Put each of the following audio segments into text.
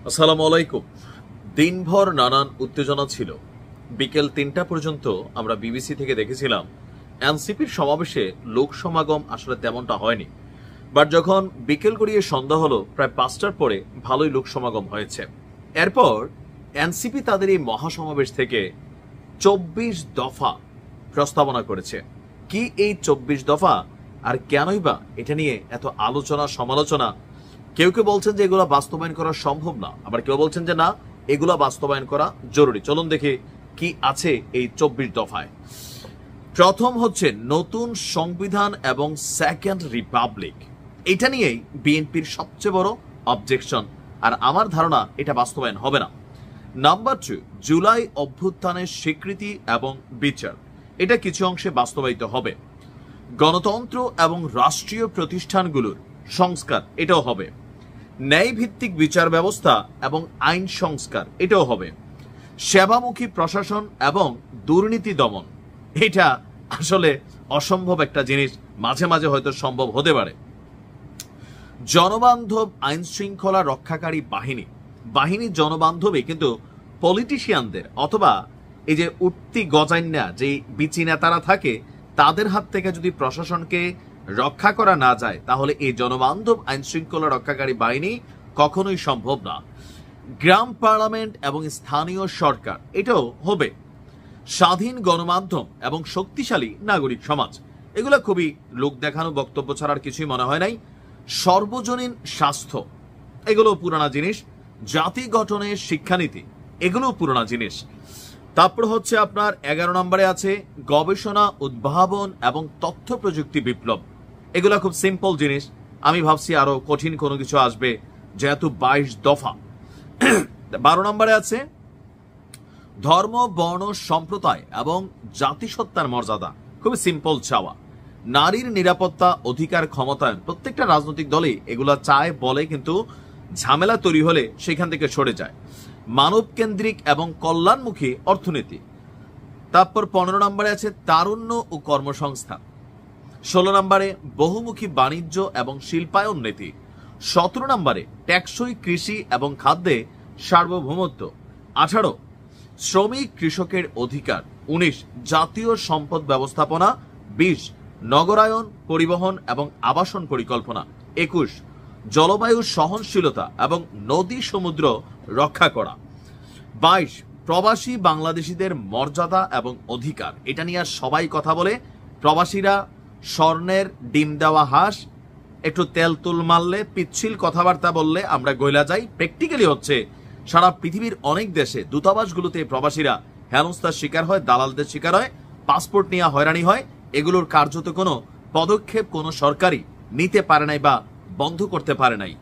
আসসালামু আলাইকুম। দিনভর নানান উত্তেজনা ছিল। বিকেল ৩টা পর্যন্ত আমরা বিবিসি থেকে দেখেছিলাম এনসিপির সমাবেশে লোক সমাগম আসলে তেমনটা হয়নি, বাট যখন বিকেল গড়িয়ে সন্ধ্যা হলো প্রায় ৫টার পরে ভালোই লোক সমাগম হয়েছে। এরপর এনসিপি তাদের এই মহাসমাবেশ থেকে ২৪ দফা প্রস্তাবনা করেছে। কি এই ২৪ দফা, আর কেনই বা এটা নিয়ে এত আলোচনা সমালোচনা? কেউ কেউ বলছেন যে এগুলো বাস্তবায়ন করা সম্ভব না, আবার কেউ বলছেন যে না, এগুলো বাস্তবায়ন করা জরুরি। চলুন দেখি কি আছে এই ২৪ দফায়। প্রথম হচ্ছে নতুন সংবিধান এবং সেকেন্ড রিপাবলিক। এটা নিয়েই বিএনপির সবচেয়ে বড় অবজেকশন, আর আমার ধারণা এটা বাস্তবায়ন হবে না। নাম্বার 2, জুলাই অভ্যুত্থানের স্বীকৃতি এবং বিচার, এটা কিছু অংশে বাস্তবায়িত হবে। গণতন্ত্র এবং রাষ্ট্রীয় প্রতিষ্ঠানগুলোর সংস্কার, এটাও হবে। ন্যায়ভিত্তিক বিচার ব্যবস্থা এবং আইন সংস্কার, এটাও হবে। সেবামুখী প্রশাসন এবং দুর্নীতি দমন, এটা আসলে অসম্ভব একটা জিনিস, মাঝে মাঝে হয়তো সম্ভব হতে পারে। জনবান্ধব আইন শৃঙ্খলা রক্ষাকারী বাহিনী জনবান্ধবই, কিন্তু পলিটিশিয়ানদের অথবা এই যে উঠতি গজাইন্যা যে বিচি নেতারা থাকে তাদের হাত থেকে যদি প্রশাসনকে রক্ষা করা না যায়, তাহলে এই জনবান্ধব আইন শৃঙ্খলা রক্ষাকারী বাহিনী কখনোই সম্ভব না। গ্রাম পার্লামেন্ট এবং স্থানীয় সরকার, এটাও হবে। স্বাধীন গণমাধ্যম এবং শক্তিশালী নাগরিক সমাজ, এগুলো খুবই লোক দেখানো বক্তব্য ছাড়ার কিছুই মনে হয় নাই। সর্বজনীন স্বাস্থ্য, এগুলো পুরানা জিনিস। জাতি গঠনের শিক্ষানীতি, এগুলো পুরানা জিনিস। তারপর হচ্ছে আপনার 11 নম্বরে আছে গবেষণা, উদ্ভাবন এবং তথ্য প্রযুক্তি বিপ্লব। এগুলো খুব সিম্পল জিনিস, আমি ভাবছি আরো কঠিন কোনো কিছু আসবে, যেহেতু 22 দফা। 12 নম্বরে আছে ধর্ম, বর্ণ, সম্প্রদায় এবং জাতিসত্তার মর্যাদা, খুবই সিম্পল চাওয়া। নারীর নিরাপত্তা, অধিকার, ক্ষমতায়ন, প্রত্যেকটা রাজনৈতিক দলই এগুলা চায় বলে, কিন্তু ঝামেলা তৈরি হলে সেখান থেকে সরে যায়। মানব কেন্দ্রিক এবং কল্যাণমুখী অর্থনীতি। তারপর 15 নম্বরে আছে তারুণ্য ও কর্মসংস্থান। 16 নম্বরে বহুমুখী বাণিজ্য এবং শিল্পায়ন নীতি। 17 নম্বরে টেকসই কৃষি এবং খাদ্যে সার্বভৌমত্ব। 18 শ্রমিক কৃষকের অধিকার। 19 জাতীয় সম্পদ ব্যবস্থাপনা। 20 নগরায়ন, পরিবহন এবং আবাসন পরিকল্পনা। 21 জলবায়ু সহনশীলতা এবং নদী সমুদ্র রক্ষা করা। 22 প্রবাসী বাংলাদেশিদের মর্যাদা এবং অধিকার, এটা নিয়ে আর সবাই কথা বলে। প্রবাসীরা স্বর্ণের ডিম দেওয়া হাঁস, একটু তেল তুল মারলে, পিচ্ছিল কথাবার্তা বললে আমরা গইলা যাই। প্র্যাকটিক্যালি হচ্ছে সারা পৃথিবীর অনেক দেশে দূতাবাসগুলোতে প্রবাসীরা হেনস্থার শিকার হয়, দালালদের শিকার হয়, পাসপোর্ট নিয়ে হয়রানি হয়। এগুলোর কার্যত কোনো পদক্ষেপ কোনো সরকারই নিতে পারে নাই বা বন্ধ করতে পারে নাই।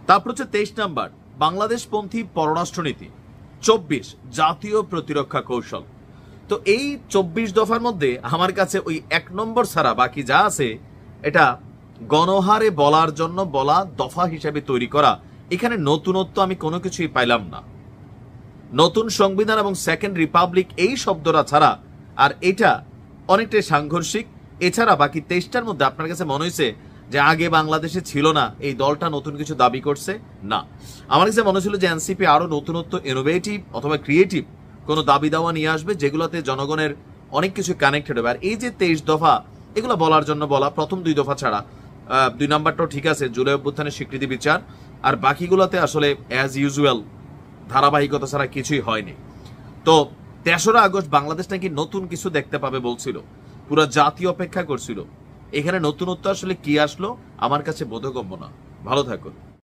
তারপর হচ্ছে 23 নম্বর বাংলাদেশপন্থী পররাষ্ট্রনীতি। 24 জাতীয় প্রতিরক্ষা কৌশল। তো এই 24 দফার মধ্যে আমার কাছে ওই 1 নম্বর ছাড়া বাকি যা আছে এটা গণহারে বলার জন্য বলা, দফা হিসেবে তৈরি করা। এখানে নতুনত্ব আমি কোনো কিছুই পাইলাম না। নতুন সংবিধান এবং সেকেন্ড রিপাবলিক, এই শব্দটা ছাড়া, আর এটা অনেকটাই সাংঘর্ষিক। এছাড়া বাকি 23টার মধ্যে আপনার কাছে মনে হয়েছে যে আগে বাংলাদেশে ছিল না, এই দলটা নতুন কিছু দাবি করছে? না, আমার কাছে মনে ছিল যে এনসিপি আরো নতুনত্ব, ইনোভেটিভ অথবা ক্রিয়েটিভ কোনো দাবি দাওয়া নিয়ে আসবে, যেগুলোতে জনগণের অনেক কিছু কানেক্টেড হবে। আর এই যে 23 দফা, এগুলো বলার জন্য বলা, প্রথম 2 দফা ছাড়া। 2 নাম্বারটাও ঠিক আছে, জুলাই অভ্যুত্থানের স্বীকৃতি, বিচার। আর বাকিগুলোতে আসলে অ্যাজ ইউজুয়াল ধারাবাহিকতা ছাড়া কিছুই হয়নি। তো 3রা আগস্ট বাংলাদেশ নাকি নতুন কিছু দেখতে পাবে বলছিল, পুরো জাতি অপেক্ষা করছিল। এখানে নতুনত্ব আসলে কি আসলো আমার কাছে বোধগম্য না। ভালো থাকুন।